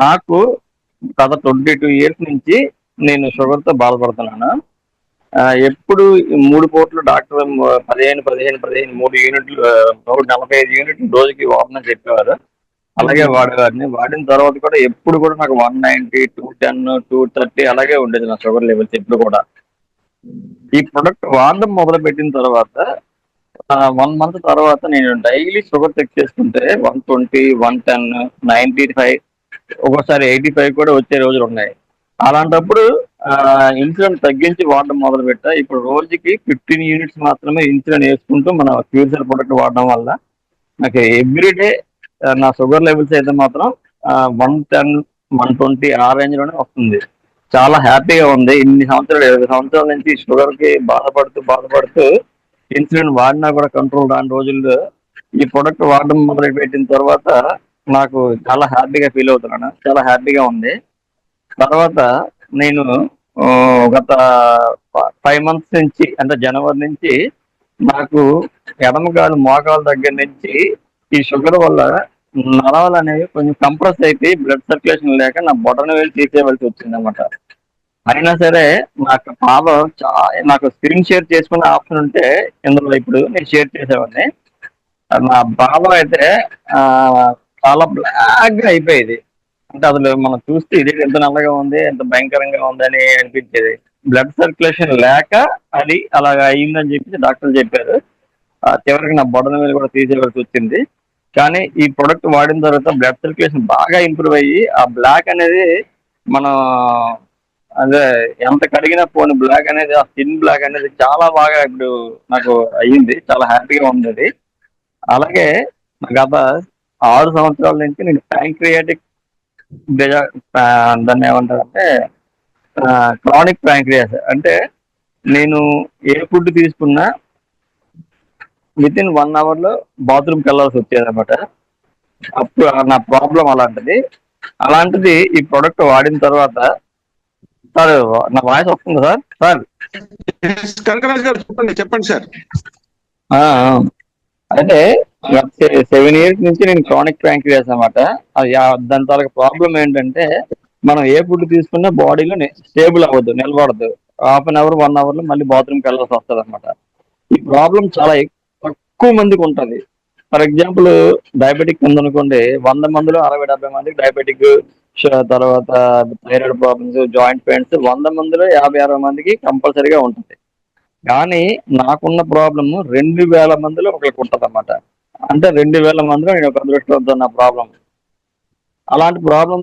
నాకు గత 22 years నుంచి నేను షుగర్తో బాధపడుతున్నాను. ఎప్పుడు ఈ 3 పూటలు డాక్టర్ 15, 15, 15 3 యూనిట్లు 145 యూనిట్లు రోజుకి వాడమని చెప్పేవారు. అలాగే ఉమ్, వాడేవాడిని. వాడిన తర్వాత కూడా ఎప్పుడు కూడా నాకు 190, 210, 230 అలాగే ఉండేది నా షుగర్ లెవెల్స్ ఎప్పుడు కూడా. ఈ ప్రొడక్ట్ వాడడం మొదలుపెట్టిన తర్వాత 1 month తర్వాత నేను డైలీ షుగర్ చెక్ చేసుకుంటే 120, 110, 95, ఒక్కోసారి 85 కూడా వచ్చే రోజులు ఉన్నాయి. అలాంటప్పుడు ఇన్సులిన్ తగ్గించి వాడడం మొదలుపెట్టా. ఇప్పుడు రోజుకి 15 యూనిట్స్ మాత్రమే ఇన్సులిన్ వేసుకుంటూ మన క్యూర్సెల్ ప్రొడక్ట్ వాడడం వల్ల నాకు ఎవ్రీడే నా షుగర్ లెవెల్స్ అయితే మాత్రం 110, 120 ఆ రేంజ్లోనే వస్తుంది. చాలా హ్యాపీగా ఉంది. ఇన్ని సంవత్సరాలు 20 సంవత్సరాల నుంచి షుగర్కి బాధపడుతూ ఇన్సులిన్ వాడినా కూడా కంట్రోల్ రాని రోజుల్లో ఈ ప్రొడక్ట్ వాడడం మొదలు పెట్టిన తర్వాత నాకు చాలా హ్యాపీగా ఫీల్ అవుతున్నాను. చాలా హ్యాపీగా ఉంది. తర్వాత నేను ఆ, గత 5 months నుంచి అంటే జనవరి నుంచి నాకు ఎడమకాలు మోకాలు దగ్గర నుంచి ఈ షుగర్ వల్ల నరాలు అనేవి కొంచెం కంప్రెస్ అయిపోయి బ్లడ్ సర్క్యులేషన్ లేక నా బొటన వేలు తీసేయవలసి వచ్చింది అనమాట. అయినా సరే నాకు పాపం నాకు స్క్రీన్ షేర్ చేసుకునే ఆప్షన్ ఉంటే ఇందులో ఇప్పుడు నేను షేర్ చేసేవాడిని. నా బాధ అయితే ఆ, చాలా బ్లాక్ గా అయిపోయేది. అంటే అసలు మనం చూస్తే ఇది ఎంత నల్లగా ఉంది, ఎంత భయంకరంగా ఉంది అని అనిపించేది. బ్లడ్ సర్క్యులేషన్ లేక అది అలాగా అయిందని చెప్పి డాక్టర్లు చెప్పారు. చివరికి నా బొడన మీద కూడా తీసేయవలసి వచ్చింది. కానీ ఈ ప్రొడక్ట్ వాడిన తర్వాత బ్లడ్ సర్క్యులేషన్ బాగా ఇంప్రూవ్ అయ్యి ఆ బ్లాక్ అనేది మనం అదే ఎంత కడిగినా పోని బ్లాక్ అనేది ఆ స్కిన్ బ్లాక్ అనేది చాలా బాగా ఇప్పుడు నాకు అయ్యింది. చాలా హ్యాపీగా ఉంది అది. అలాగే గత 6 సంవత్సరాల నుంచి నేను ప్యాంక్రియాటిక్ దాన్ని ఏమంటారంటే క్రానిక్ ప్యాంక్రియాస్ అంటే నేను ఏ ఫుడ్ తీసుకున్నా వితిన్ 1 hour లో బాత్రూమ్కి వెళ్ళాల్సి వచ్చేది అనమాట. అప్పుడు నా ప్రాబ్లం అలాంటిది ఈ ప్రొడక్ట్ వాడిన తర్వాత సార్ నా వాయిస్ వస్తుంది సార్ సార్ కనకరాజు గారు చెప్పండి చెప్పండి సార్. ఆ, అంటే 7 years నుంచి నేను క్రానిక్ ప్యాంక్రియాస్ అనమాట. అది దాని తాలూకు ప్రాబ్లం ఏంటంటే మనం ఏ ఫుడ్ తీసుకున్నా బాడీలో స్టేబుల్ అవ్వద్దు, నిలబడదు. 1/2 hour 1 hour లో మళ్ళీ బాత్రూమ్కి వెళ్ళాల్సి వస్తుంది అనమాట. ఈ ప్రాబ్లం చాలా తక్కువ మందికి ఉంటుంది. ఫర్ ఎగ్జాంపుల్ డయాబెటిక్ ఉందనుకోండి, 100 మందిలో 60-70 మందికి డయాబెటిక్, తర్వాత థైరాయిడ్ ప్రాబ్లమ్స్, జాయింట్ పెయిన్స్ 100 మందిలో 50-60 మందికి కంపల్సరీగా ఉంటుంది. కానీ నాకున్న ప్రాబ్లమ్ 2000 మందిలో ఒకరికి ఉంటుంది అనమాట. అంటే 2000 మందిలో నేను ఒక అదృష్టవంతుడు నా ప్రాబ్లం. అలాంటి ప్రాబ్లం